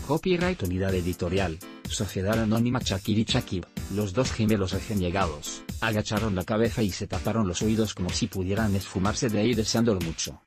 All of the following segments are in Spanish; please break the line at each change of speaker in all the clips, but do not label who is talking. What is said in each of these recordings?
Copyright Unidad Editorial, Sociedad Anónima Shakir y Shakib. Los dos gemelos recién llegados, agacharon la cabeza y se taparon los oídos como si pudieran esfumarse de ahí deseándolo mucho.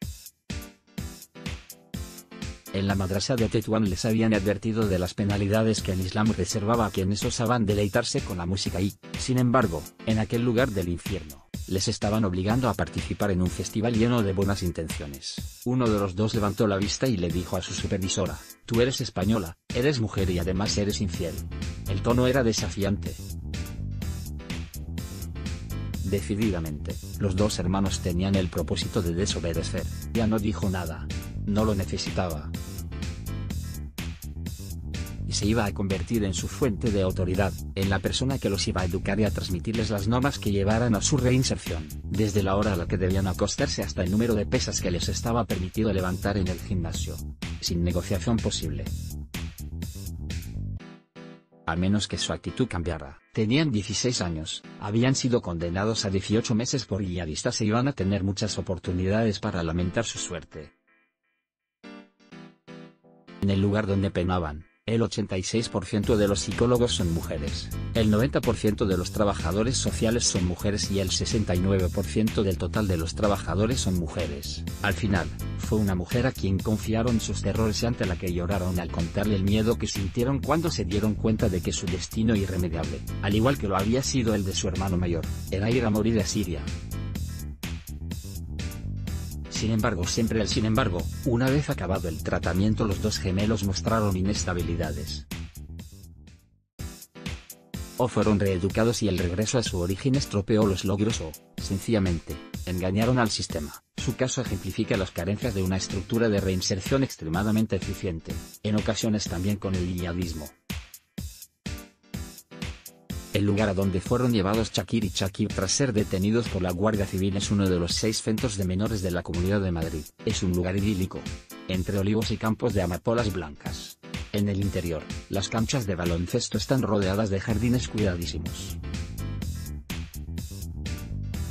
En la madrasa de Tetuán les habían advertido de las penalidades que el Islam reservaba a quienes osaban deleitarse con la música y, sin embargo, en aquel lugar del infierno, les estaban obligando a participar en un festival lleno de buenas intenciones. Uno de los dos levantó la vista y le dijo a su supervisora: «Tú eres española, eres mujer y además eres infiel». El tono era desafiante. Decididamente, los dos hermanos tenían el propósito de desobedecer. Ya no dijo nada. No lo necesitaba. Y se iba a convertir en su fuente de autoridad, en la persona que los iba a educar y a transmitirles las normas que llevaran a su reinserción, desde la hora a la que debían acostarse hasta el número de pesas que les estaba permitido levantar en el gimnasio. Sin negociación posible. A menos que su actitud cambiara. Tenían 16 años, habían sido condenados a 18 meses por yihadistas e iban a tener muchas oportunidades para lamentar su suerte. En el lugar donde penaban, el 86% de los psicólogos son mujeres, el 90% de los trabajadores sociales son mujeres y el 69% del total de los trabajadores son mujeres. Al final, fue una mujer a quien confiaron sus terrores y ante la que lloraron al contarle el miedo que sintieron cuando se dieron cuenta de que su destino irremediable, al igual que lo había sido el de su hermano mayor, era ir a morir a Siria. Sin embargo, una vez acabado el tratamiento los dos gemelos mostraron inestabilidades. O fueron reeducados y el regreso a su origen estropeó los logros o, sencillamente, engañaron al sistema. Su caso ejemplifica las carencias de una estructura de reinserción extremadamente eficiente, en ocasiones también con el yihadismo. El lugar a donde fueron llevados Shakir y Shakib tras ser detenidos por la Guardia Civil es uno de los 6 centros de menores de la Comunidad de Madrid. Es un lugar idílico, entre olivos y campos de amapolas blancas. En el interior, las canchas de baloncesto están rodeadas de jardines cuidadísimos.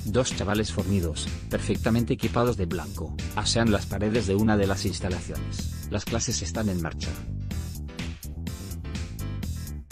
2 chavales fornidos, perfectamente equipados de blanco, asean las paredes de una de las instalaciones. Las clases están en marcha.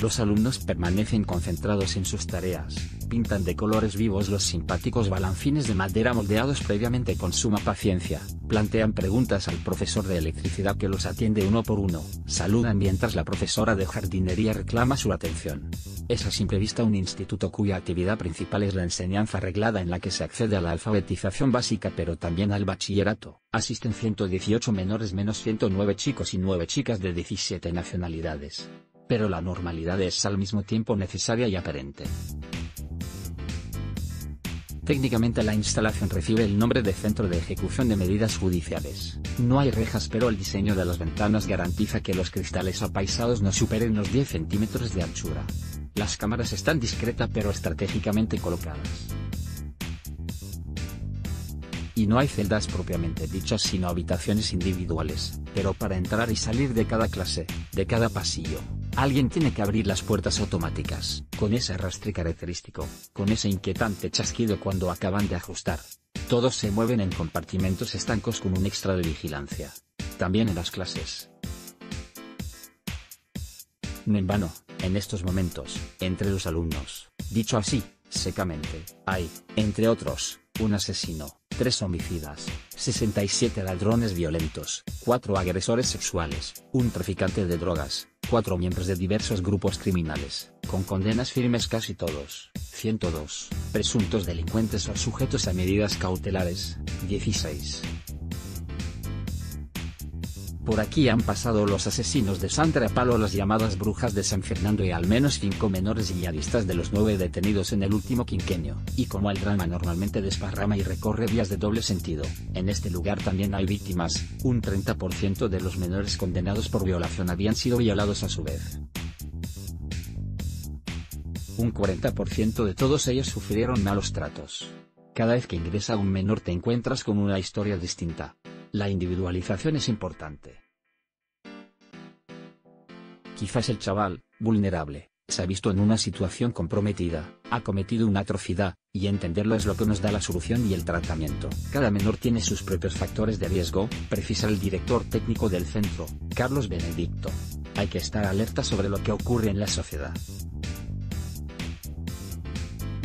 Los alumnos permanecen concentrados en sus tareas, pintan de colores vivos los simpáticos balancines de madera moldeados previamente con suma paciencia, plantean preguntas al profesor de electricidad que los atiende uno por uno, saludan mientras la profesora de jardinería reclama su atención. Es a simple vista un instituto cuya actividad principal es la enseñanza reglada en la que se accede a la alfabetización básica pero también al bachillerato. Asisten 118 menores menos 109 chicos y 9 chicas de 17 nacionalidades. Pero la normalidad es al mismo tiempo necesaria y aparente. Técnicamente la instalación recibe el nombre de Centro de Ejecución de Medidas Judiciales. No hay rejas pero el diseño de las ventanas garantiza que los cristales apaisados no superen los 10 centímetros de anchura. Las cámaras están discreta pero estratégicamente colocadas. Y no hay celdas propiamente dichas sino habitaciones individuales, pero para entrar y salir de cada clase, de cada pasillo, alguien tiene que abrir las puertas automáticas, con ese arrastre característico, con ese inquietante chasquido cuando acaban de ajustar. Todos se mueven en compartimentos estancos con un extra de vigilancia. También en las clases. No en vano, en estos momentos, entre los alumnos, dicho así, secamente, hay, entre otros, un asesino, 3 homicidas, 67 ladrones violentos, 4 agresores sexuales, un traficante de drogas, 4 miembros de diversos grupos criminales, con condenas firmes casi todos, 102, presuntos delincuentes o sujetos a medidas cautelares, 16. Por aquí han pasado los asesinos de San Trapalo, las llamadas brujas de San Fernando y al menos 5 menores yihadistas de los 9 detenidos en el último quinquenio, y como el drama normalmente desparrama y recorre vías de doble sentido, en este lugar también hay víctimas. Un 30% de los menores condenados por violación habían sido violados a su vez. Un 40% de todos ellos sufrieron malos tratos. Cada vez que ingresa un menor te encuentras con una historia distinta. La individualización es importante. Quizás el chaval, vulnerable, se ha visto en una situación comprometida, ha cometido una atrocidad, y entenderlo es lo que nos da la solución y el tratamiento. Cada menor tiene sus propios factores de riesgo, precisa el director técnico del centro, Carlos Benedicto. Hay que estar alerta sobre lo que ocurre en la sociedad.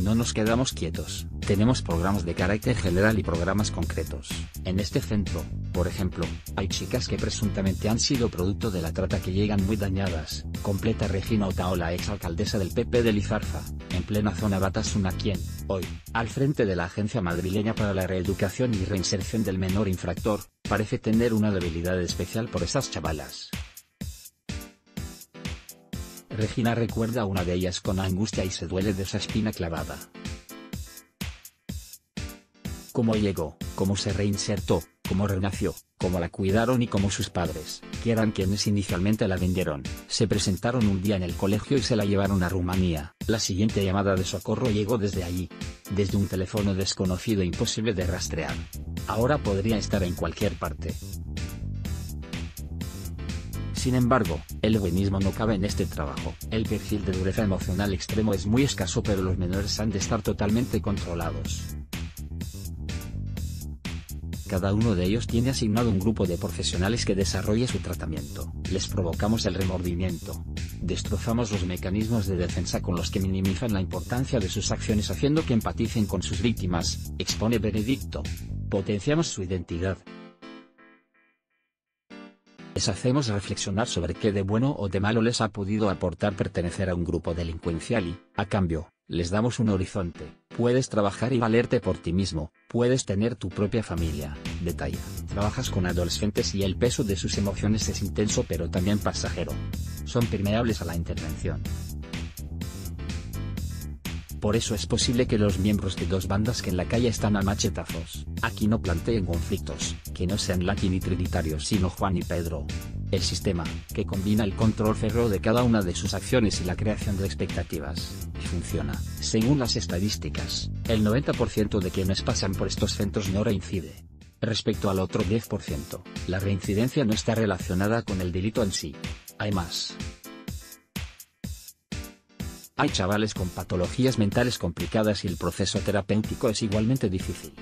No nos quedamos quietos, tenemos programas de carácter general y programas concretos. En este centro, por ejemplo, hay chicas que presuntamente han sido producto de la trata que llegan muy dañadas, completa Regina Otaola, exalcaldesa del PP de Lizarza, en plena zona Batasuna, quien, hoy, al frente de la Agencia Madrileña para la Reeducación y Reinserción del Menor Infractor, parece tener una debilidad especial por esas chavalas. Regina recuerda a una de ellas con angustia y se duele de esa espina clavada. Cómo llegó, cómo se reinsertó, cómo renació, cómo la cuidaron y cómo sus padres, que eran quienes inicialmente la vendieron, se presentaron un día en el colegio y se la llevaron a Rumanía. La siguiente llamada de socorro llegó desde allí, desde un teléfono desconocido e imposible de rastrear. Ahora podría estar en cualquier parte. Sin embargo, el buenismo no cabe en este trabajo. El perfil de dureza emocional extremo es muy escaso, pero los menores han de estar totalmente controlados. Cada uno de ellos tiene asignado un grupo de profesionales que desarrolle su tratamiento. Les provocamos el remordimiento. Destrozamos los mecanismos de defensa con los que minimizan la importancia de sus acciones haciendo que empaticen con sus víctimas, expone Benedicto. Potenciamos su identidad. Les hacemos reflexionar sobre qué de bueno o de malo les ha podido aportar pertenecer a un grupo delincuencial y, a cambio, les damos un horizonte. Puedes trabajar y valerte por ti mismo, puedes tener tu propia familia, detalla. Trabajas con adolescentes y el peso de sus emociones es intenso pero también pasajero. Son permeables a la intervención. Por eso es posible que los miembros de dos bandas que en la calle están a machetazos, aquí no planteen conflictos, que no sean latín y trinitarios sino Juan y Pedro. El sistema, que combina el control férreo de cada una de sus acciones y la creación de expectativas, funciona. Según las estadísticas, el 90% de quienes pasan por estos centros no reincide. Respecto al otro 10%, la reincidencia no está relacionada con el delito en sí. Hay más. Hay chavales con patologías mentales complicadas y el proceso terapéutico es igualmente difícil.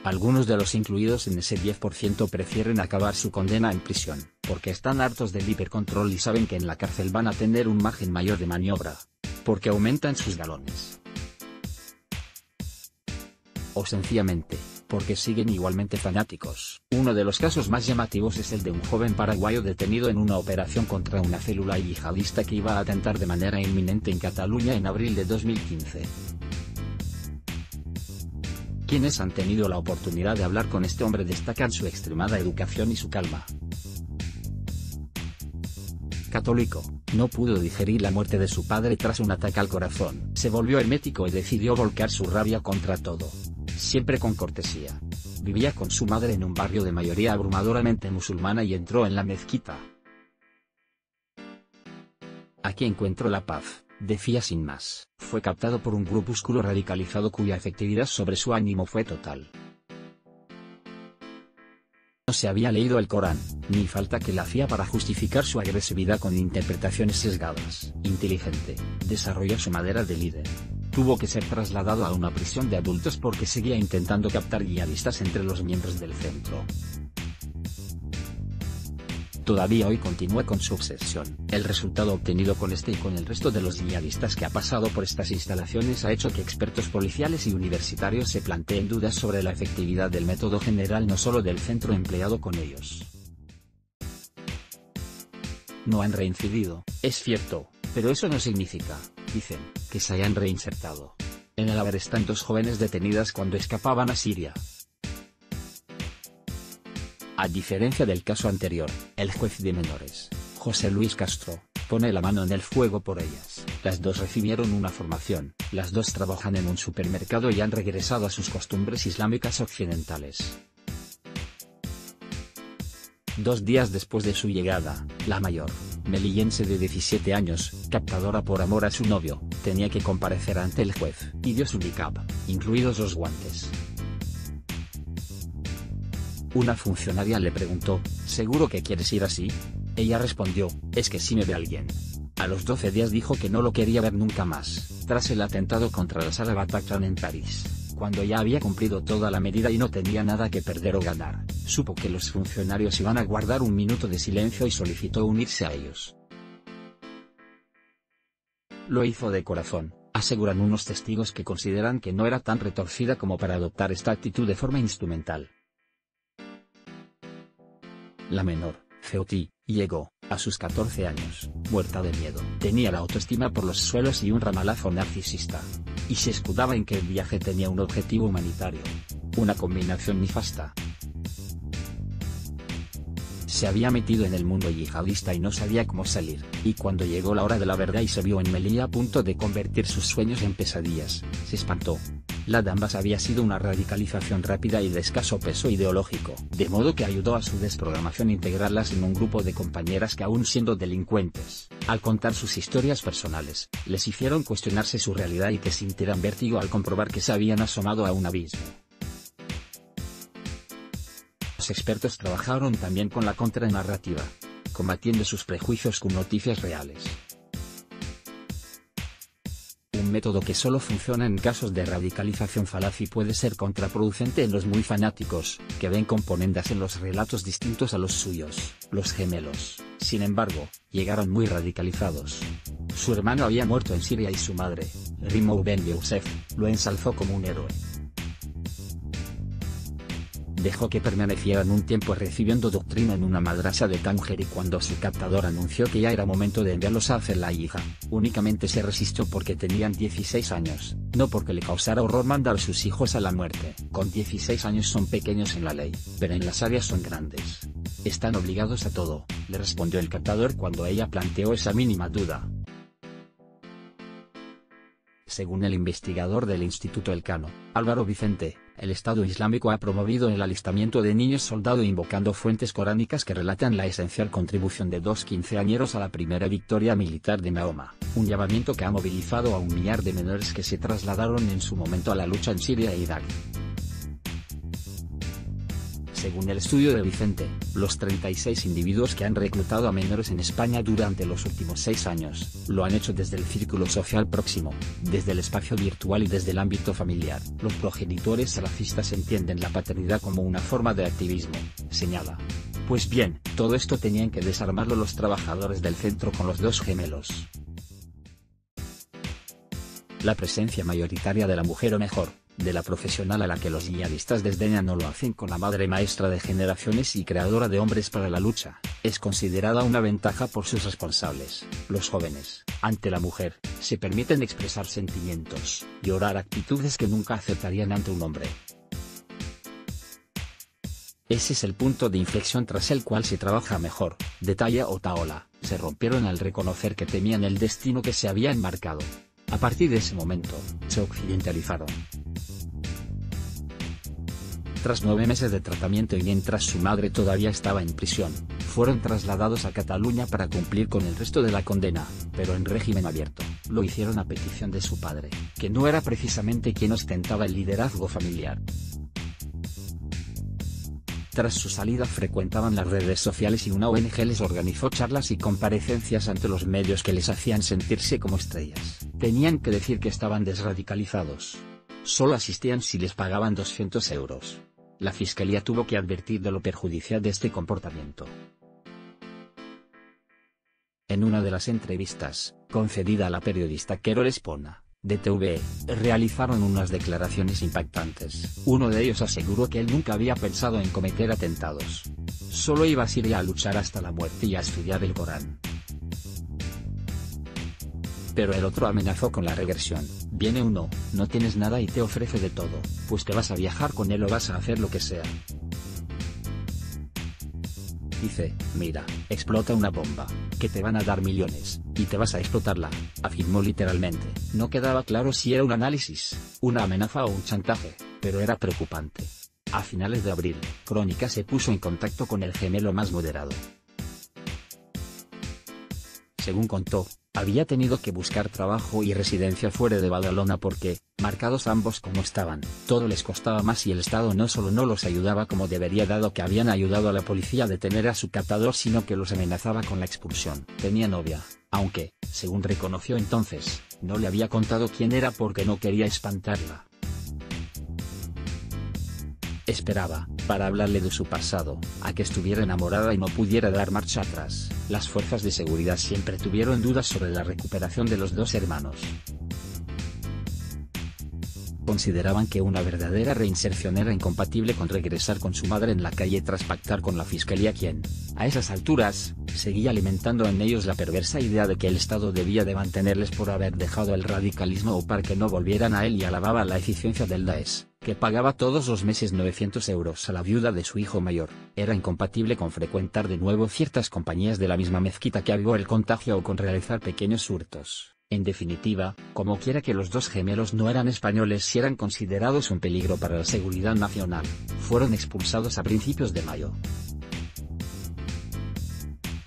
Algunos de los incluidos en ese 10% prefieren acabar su condena en prisión, porque están hartos del hipercontrol y saben que en la cárcel van a tener un margen mayor de maniobra, porque aumentan sus galones. O sencillamente, porque siguen igualmente fanáticos. Uno de los casos más llamativos es el de un joven paraguayo detenido en una operación contra una célula yihadista que iba a atentar de manera inminente en Cataluña en abril de 2015. Quienes han tenido la oportunidad de hablar con este hombre destacan su extremada educación y su calma. Católico, no pudo digerir la muerte de su padre tras un ataque al corazón. Se volvió hermético y decidió volcar su rabia contra todo. Siempre con cortesía. Vivía con su madre en un barrio de mayoría abrumadoramente musulmana y entró en la mezquita. Aquí encuentro la paz, decía sin más. Fue captado por un grupúsculo radicalizado cuya efectividad sobre su ánimo fue total. No se había leído el Corán, ni falta que le hacía para justificar su agresividad con interpretaciones sesgadas. Inteligente, desarrolló su madera de líder. Tuvo que ser trasladado a una prisión de adultos porque seguía intentando captar yihadistas entre los miembros del centro. Todavía hoy continúa con su obsesión. El resultado obtenido con este y con el resto de los yihadistas que ha pasado por estas instalaciones ha hecho que expertos policiales y universitarios se planteen dudas sobre la efectividad del método general no solo del centro empleado con ellos. No han reincidido, es cierto, pero eso no significa, dicen, que se hayan reinsertado. En el haber están dos jóvenes detenidas cuando escapaban a Siria. A diferencia del caso anterior, el juez de menores, José Luis Castro, pone la mano en el fuego por ellas. Las dos recibieron una formación, las dos trabajan en un supermercado y han regresado a sus costumbres islámicas occidentales. 2 días después de su llegada, la mayor, melillense de 17 años, captadora por amor a su novio, tenía que comparecer ante el juez, y dio su niqab, incluidos los guantes. Una funcionaria le preguntó, ¿seguro que quieres ir así? Ella respondió, es que si me ve alguien. A los 12 días dijo que no lo quería ver nunca más, tras el atentado contra la sala Bataclan en París. Cuando ya había cumplido toda la medida y no tenía nada que perder o ganar, supo que los funcionarios iban a guardar un minuto de silencio y solicitó unirse a ellos. Lo hizo de corazón, aseguran unos testigos que consideran que no era tan retorcida como para adoptar esta actitud de forma instrumental. La menor, Ceoti, llegó, a sus 14 años, muerta de miedo. Tenía la autoestima por los suelos y un ramalazo narcisista. Y se escudaba en que el viaje tenía un objetivo humanitario. Una combinación nefasta. Se había metido en el mundo yihadista y no sabía cómo salir, y cuando llegó la hora de la verdad y se vio en Melilla a punto de convertir sus sueños en pesadillas, se espantó. La de ambas había sido una radicalización rápida y de escaso peso ideológico, de modo que ayudó a su desprogramación integrarlas en un grupo de compañeras que aún siendo delincuentes, al contar sus historias personales, les hicieron cuestionarse su realidad y que sintieran vértigo al comprobar que se habían asomado a un abismo. Los expertos trabajaron también con la contranarrativa, combatiendo sus prejuicios con noticias reales. Un método que solo funciona en casos de radicalización falaz y puede ser contraproducente en los muy fanáticos, que ven componendas en los relatos distintos a los suyos. Los gemelos, sin embargo, llegaron muy radicalizados. Su hermano había muerto en Siria y su madre, Rimou Ben Youssef, lo ensalzó como un héroe. Dejó que permanecieran un tiempo recibiendo doctrina en una madrasa de Tánger y cuando su captador anunció que ya era momento de enviarlos a hacer la hija, únicamente se resistió porque tenían 16 años, no porque le causara horror mandar a sus hijos a la muerte. Con 16 años son pequeños en la ley, pero en las áreas son grandes. Están obligados a todo, le respondió el captador cuando ella planteó esa mínima duda. Según el investigador del Instituto Elcano, Álvaro Vicente, el Estado Islámico ha promovido el alistamiento de niños soldado invocando fuentes coránicas que relatan la esencial contribución de 2 quinceañeros a la primera victoria militar de Mahoma, un llamamiento que ha movilizado a 1 millar de menores que se trasladaron en su momento a la lucha en Siria e Irak. Según el estudio de Vicente, los 36 individuos que han reclutado a menores en España durante los últimos 6 años, lo han hecho desde el círculo social próximo, desde el espacio virtual y desde el ámbito familiar. Los progenitores salafistas entienden la paternidad como una forma de activismo, señala. Pues bien, todo esto tenían que desarmarlo los trabajadores del centro con los 2 gemelos. La presencia mayoritaria de la mujer o mejor, de la profesional a la que los yihadistas desdeñan no lo hacen con la madre maestra de generaciones y creadora de hombres para la lucha, es considerada una ventaja por sus responsables. Los jóvenes, ante la mujer, se permiten expresar sentimientos, y orar actitudes que nunca aceptarían ante un hombre. Ese es el punto de inflexión tras el cual se trabaja mejor, detalla Otaola, se rompieron al reconocer que temían el destino que se había enmarcado. A partir de ese momento, se occidentalizaron. Tras 9 meses de tratamiento y mientras su madre todavía estaba en prisión, fueron trasladados a Cataluña para cumplir con el resto de la condena, pero en régimen abierto. Lo hicieron a petición de su padre, que no era precisamente quien ostentaba el liderazgo familiar. Tras su salida frecuentaban las redes sociales y una ONG les organizó charlas y comparecencias ante los medios que les hacían sentirse como estrellas. Tenían que decir que estaban desradicalizados. Solo asistían si les pagaban 200 euros. La fiscalía tuvo que advertir de lo perjudicial de este comportamiento. En una de las entrevistas, concedida a la periodista Querol Espona, de TVE, realizaron unas declaraciones impactantes. Uno de ellos aseguró que él nunca había pensado en cometer atentados. Solo iba a Siria a luchar hasta la muerte y a estudiar el Corán. Pero el otro amenazó con la regresión. Viene uno, no tienes nada y te ofrece de todo, pues te vas a viajar con él o vas a hacer lo que sea. Dice, mira, explota una bomba, que te van a dar millones, y te vas a explotarla, afirmó literalmente. No quedaba claro si era un análisis, una amenaza o un chantaje, pero era preocupante. A finales de abril, Crónica se puso en contacto con el gemelo más moderado. Según contó, había tenido que buscar trabajo y residencia fuera de Badalona porque, marcados ambos como estaban, todo les costaba más y el Estado no solo no los ayudaba como debería dado que habían ayudado a la policía a detener a su captador sino que los amenazaba con la expulsión. Tenía novia, aunque, según reconoció entonces, no le había contado quién era porque no quería espantarla. Esperaba, para hablarle de su pasado, a que estuviera enamorada y no pudiera dar marcha atrás. Las fuerzas de seguridad siempre tuvieron dudas sobre la recuperación de los dos hermanos. Consideraban que una verdadera reinserción era incompatible con regresar con su madre en la calle tras pactar con la fiscalía, quien, a esas alturas, seguía alimentando en ellos la perversa idea de que el Estado debía de mantenerles por haber dejado el radicalismo o para que no volvieran a él, y alababa la eficiencia del Daesh, que pagaba todos los meses 900 euros a la viuda de su hijo mayor. Era incompatible con frecuentar de nuevo ciertas compañías de la misma mezquita que avivó el contagio o con realizar pequeños hurtos. En definitiva, como quiera que los dos gemelos no eran españoles y eran considerados un peligro para la seguridad nacional, fueron expulsados a principios de mayo.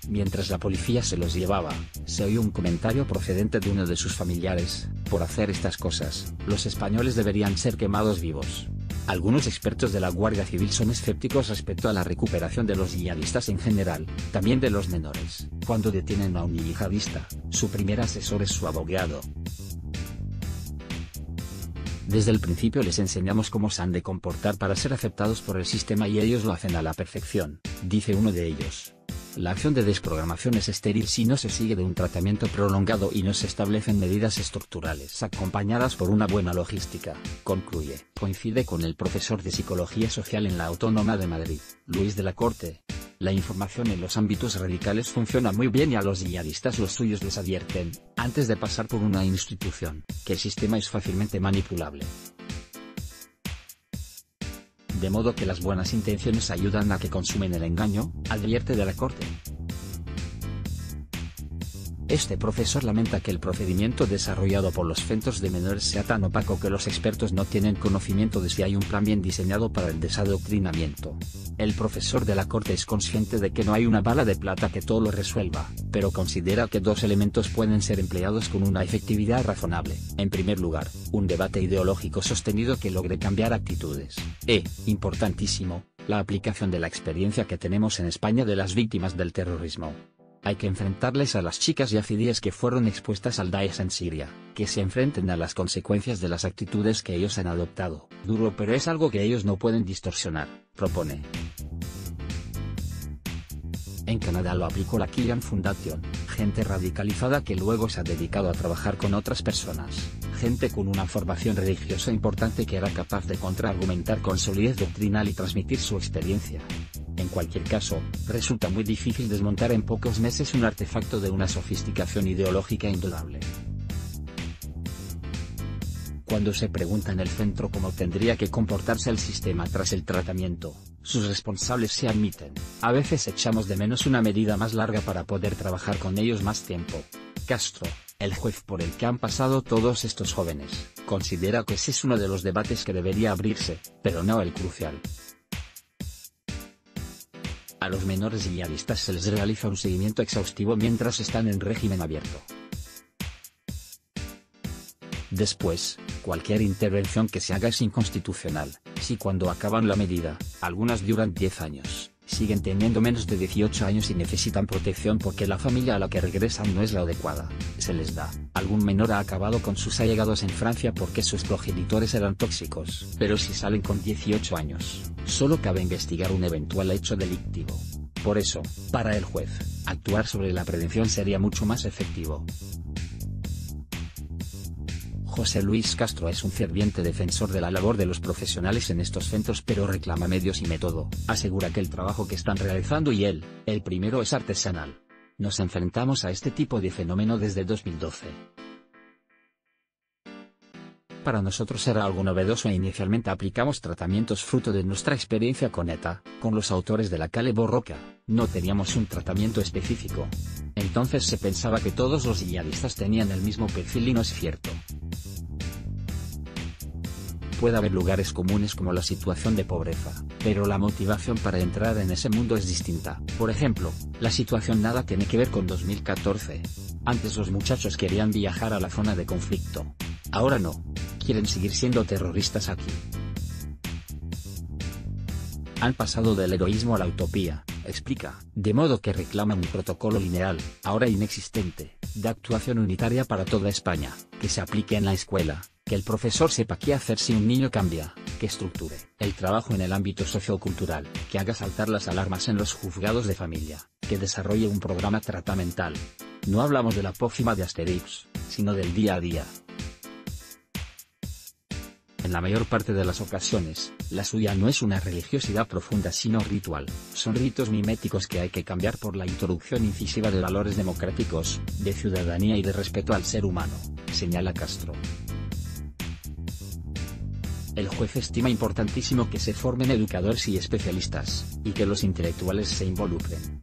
Mientras la policía se los llevaba, se oyó un comentario procedente de uno de sus familiares: por hacer estas cosas, los españoles deberían ser quemados vivos. Algunos expertos de la Guardia Civil son escépticos respecto a la recuperación de los yihadistas en general, también de los menores. Cuando detienen a un yihadista, su primer asesor es su abogado. Desde el principio les enseñamos cómo se han de comportar para ser aceptados por el sistema y ellos lo hacen a la perfección, dice uno de ellos. La acción de desprogramación es estéril si no se sigue de un tratamiento prolongado y no se establecen medidas estructurales acompañadas por una buena logística, concluye. Coincide con el profesor de Psicología Social en la Autónoma de Madrid, Luis de la Corte. La información en los ámbitos radicales funciona muy bien y a los yihadistas los suyos les advierten, antes de pasar por una institución, que el sistema es fácilmente manipulable. De modo que las buenas intenciones ayudan a que consumen el engaño, advierte de la Corte. Este profesor lamenta que el procedimiento desarrollado por los centros de menores sea tan opaco que los expertos no tienen conocimiento de si hay un plan bien diseñado para el desadoctrinamiento. El profesor de la Corte es consciente de que no hay una bala de plata que todo lo resuelva, pero considera que dos elementos pueden ser empleados con una efectividad razonable. En primer lugar, un debate ideológico sostenido que logre cambiar actitudes. Importantísimo, la aplicación de la experiencia que tenemos en España de las víctimas del terrorismo. Hay que enfrentarles a las chicas yazidíes que fueron expuestas al Daesh en Siria, que se enfrenten a las consecuencias de las actitudes que ellos han adoptado. Duro, pero es algo que ellos no pueden distorsionar, propone. En Canadá lo aplicó la Killian Foundation, gente radicalizada que luego se ha dedicado a trabajar con otras personas, gente con una formación religiosa importante que era capaz de contraargumentar con solidez doctrinal y transmitir su experiencia. En cualquier caso, resulta muy difícil desmontar en pocos meses un artefacto de una sofisticación ideológica indudable. Cuando se pregunta en el centro cómo tendría que comportarse el sistema tras el tratamiento, sus responsables se admiten: a veces echamos de menos una medida más larga para poder trabajar con ellos más tiempo. Castro, el juez por el que han pasado todos estos jóvenes, considera que ese es uno de los debates que debería abrirse, pero no el crucial. A los menores yihadistas se les realiza un seguimiento exhaustivo mientras están en régimen abierto. Después, cualquier intervención que se haga es inconstitucional, si cuando acaban la medida, algunas duran 10 años, siguen teniendo menos de 18 años y necesitan protección porque la familia a la que regresan no es la adecuada, se les da. Algún menor ha acabado con sus allegados en Francia porque sus progenitores eran tóxicos, pero si salen con 18 años, solo cabe investigar un eventual hecho delictivo. Por eso, para el juez, actuar sobre la prevención sería mucho más efectivo. José Luis Castro es un ferviente defensor de la labor de los profesionales en estos centros, pero reclama medios y método. Asegura que el trabajo que están realizando y el primero es artesanal. Nos enfrentamos a este tipo de fenómeno desde 2012. Para nosotros era algo novedoso e inicialmente aplicamos tratamientos fruto de nuestra experiencia con ETA, con los autores de la Cale Borroca. No teníamos un tratamiento específico. Entonces se pensaba que todos los yihadistas tenían el mismo perfil y no es cierto. Puede haber lugares comunes como la situación de pobreza, pero la motivación para entrar en ese mundo es distinta. Por ejemplo, la situación nada tiene que ver con 2014. Antes los muchachos querían viajar a la zona de conflicto. Ahora no, quieren seguir siendo terroristas aquí. Han pasado del heroísmo a la utopía, explica, de modo que reclaman un protocolo lineal, ahora inexistente, de actuación unitaria para toda España, que se aplique en la escuela, que el profesor sepa qué hacer si un niño cambia, que estructure el trabajo en el ámbito sociocultural, que haga saltar las alarmas en los juzgados de familia, que desarrolle un programa tratamental. No hablamos de la pócima de Asterix, sino del día a día. En la mayor parte de las ocasiones, la suya no es una religiosidad profunda sino ritual, son ritos miméticos que hay que cambiar por la introducción incisiva de valores democráticos, de ciudadanía y de respeto al ser humano, señala Castro. El juez estima importantísimo que se formen educadores y especialistas, y que los intelectuales se involucren.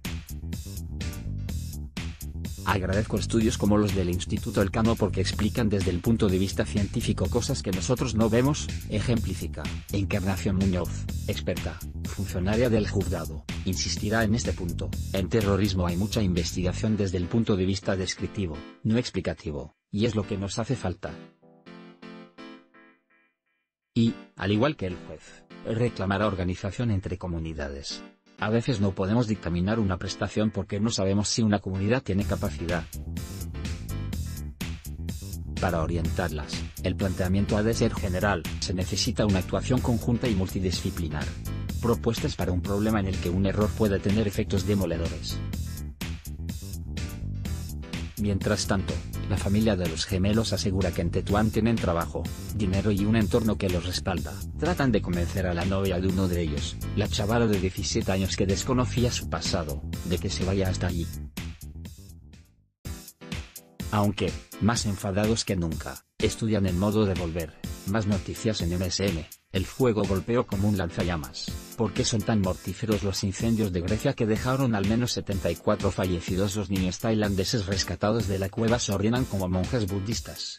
Agradezco estudios como los del Instituto Elcano porque explican desde el punto de vista científico cosas que nosotros no vemos, ejemplifica. Encarnación Muñoz, experta, funcionaria del juzgado, insistirá en este punto. En terrorismo hay mucha investigación desde el punto de vista descriptivo, no explicativo, y es lo que nos hace falta. Y, al igual que el juez, reclamará organización entre comunidades. A veces no podemos dictaminar una prestación porque no sabemos si una comunidad tiene capacidad. Para orientarlas, el planteamiento ha de ser general, se necesita una actuación conjunta y multidisciplinar. Propuestas para un problema en el que un error puede tener efectos demoledores. Mientras tanto, la familia de los gemelos asegura que en Tetuán tienen trabajo, dinero y un entorno que los respalda. Tratan de convencer a la novia de uno de ellos, la chavala de 17 años que desconocía su pasado, de que se vaya hasta allí. Aunque, más enfadados que nunca, estudian el modo de volver. Más noticias en MSN. El fuego golpeó como un lanzallamas. ¿Por qué son tan mortíferos los incendios de Grecia que dejaron al menos 74 fallecidos? Los niños tailandeses rescatados de la cueva se ordenan como monjes budistas.